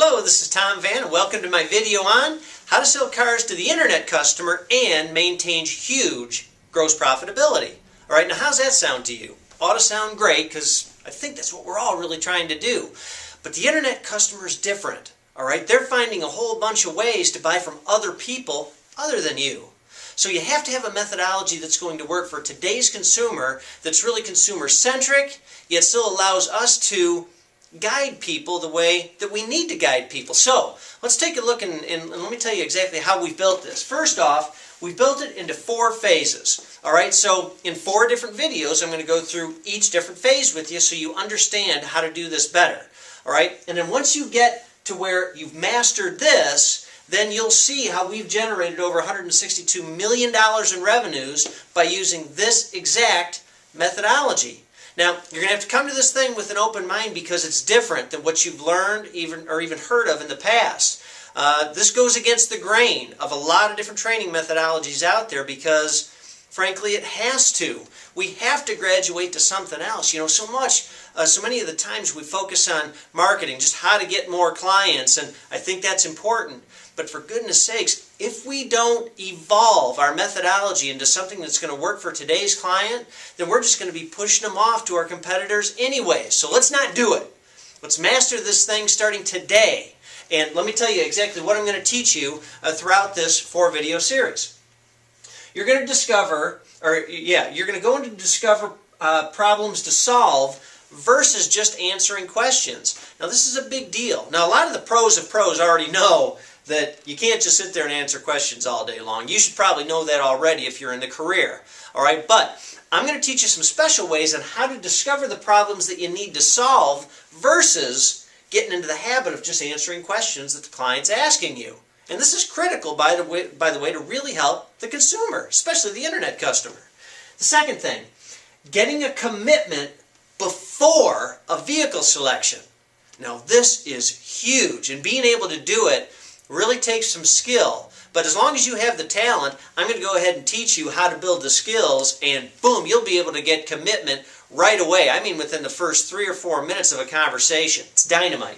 Hello, this is Tom Van and welcome to my video on how to sell cars to the internet customer and maintain huge gross profitability. Alright, now how's that sound to you? Ought to sound great because I think that's what we're all really trying to do. But the internet customer is different. Alright, they're finding a whole bunch of ways to buy from other people other than you. So you have to have a methodology that's going to work for today's consumer that's really consumer-centric, yet still allows us to guide people the way that we need to guide people. So let's take a look and let me tell you exactly how we built this. First off, we built it into 4 phases. Alright, so in 4 different videos I'm going to go through each different phase with you so you understand how to do this better. Alright, and then once you get to where you've mastered this, then you'll see how we've generated over $162 million in revenues by using this exact methodology. Now, you're going to have to come to this thing with an open mind because it's different than what you've learned or even heard of in the past. This goes against the grain of a lot of different training methodologies out there because, frankly, it has to. We have to graduate to something else. You know, so many of the times we focus on marketing, just how to get more clients, and I think that's important. But for goodness sakes, if we don't evolve our methodology into something that's going to work for today's client, then we're just going to be pushing them off to our competitors anyway. So let's not do it. Let's master this thing starting today. And let me tell you exactly what I'm going to teach you throughout this 4-video series. You're going to discover, you're going to go into discover problems to solve versus just answering questions. Now this is a big deal. Now a lot of the pros of pros already know that you can't just sit there and answer questions all day long. You should probably know that already if you're in the career. Alright, but I'm going to teach you some special ways on how to discover the problems that you need to solve versus getting into the habit of just answering questions that the client's asking you. And this is critical, by the way, to really help the consumer, especially the internet customer. The second thing, getting a commitment before a vehicle selection. Now this is huge, and being able to do it really takes some skill. But as long as you have the talent, I'm going to go ahead and teach you how to build the skills, and boom, you'll be able to get commitment right away. I mean within the first 3 or 4 minutes of a conversation. It's dynamite.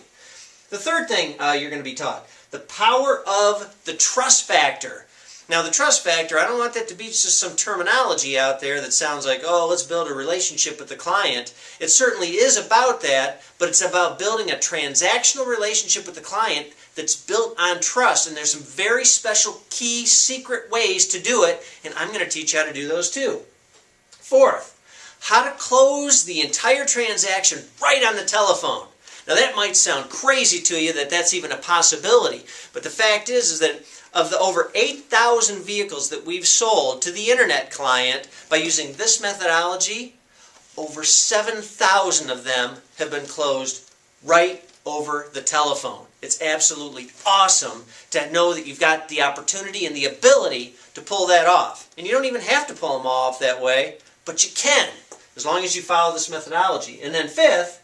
The third thing you're going to be taught, the power of the trust factor. Now the trust factor, I don't want that to be just some terminology out there that sounds like, oh, let's build a relationship with the client. It certainly is about that, but it's about building a transactional relationship with the client that's built on trust. And there's some very special, key, secret ways to do it, and I'm going to teach you how to do those too. Fourth, how to close the entire transaction right on the telephone. Now that might sound crazy to you that that's even a possibility, but the fact is that of the over 8,000 vehicles that we've sold to the internet client by using this methodology, over 7,000 of them have been closed right over the telephone. It's absolutely awesome to know that you've got the opportunity and the ability to pull that off. And you don't even have to pull them off that way, but you can, as long as you follow this methodology. And then fifth,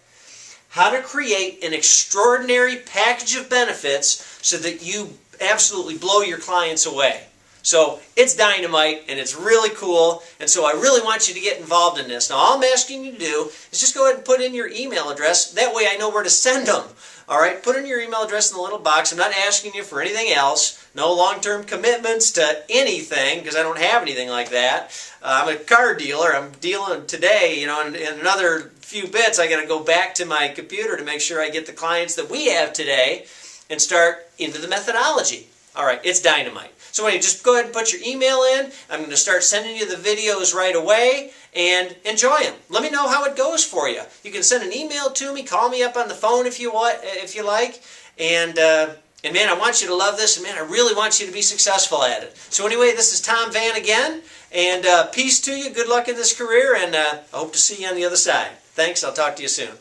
how to create an extraordinary package of benefits so that you absolutely blow your clients away. So it's dynamite and it's really cool, and so I really want you to get involved in this. Now all I'm asking you to do is just go ahead and put in your email address. That way I know where to send them. Alright, put in your email address in the little box. I'm not asking you for anything else. No long-term commitments to anything because I don't have anything like that. I'm a car dealer. I'm dealing today, you know, in another few bits I got to go back to my computer to make sure I get the clients that we have today and start into the methodology. Alright, it's dynamite. So anyway, just go ahead and put your email in. I'm going to start sending you the videos right away and enjoy them. Let me know how it goes for you. You can send an email to me, call me up on the phone if you like. And man, I want you to love this, and man, I really want you to be successful at it. So anyway, this is Tom Van again, and peace to you, good luck in this career, and I hope to see you on the other side. Thanks, I'll talk to you soon.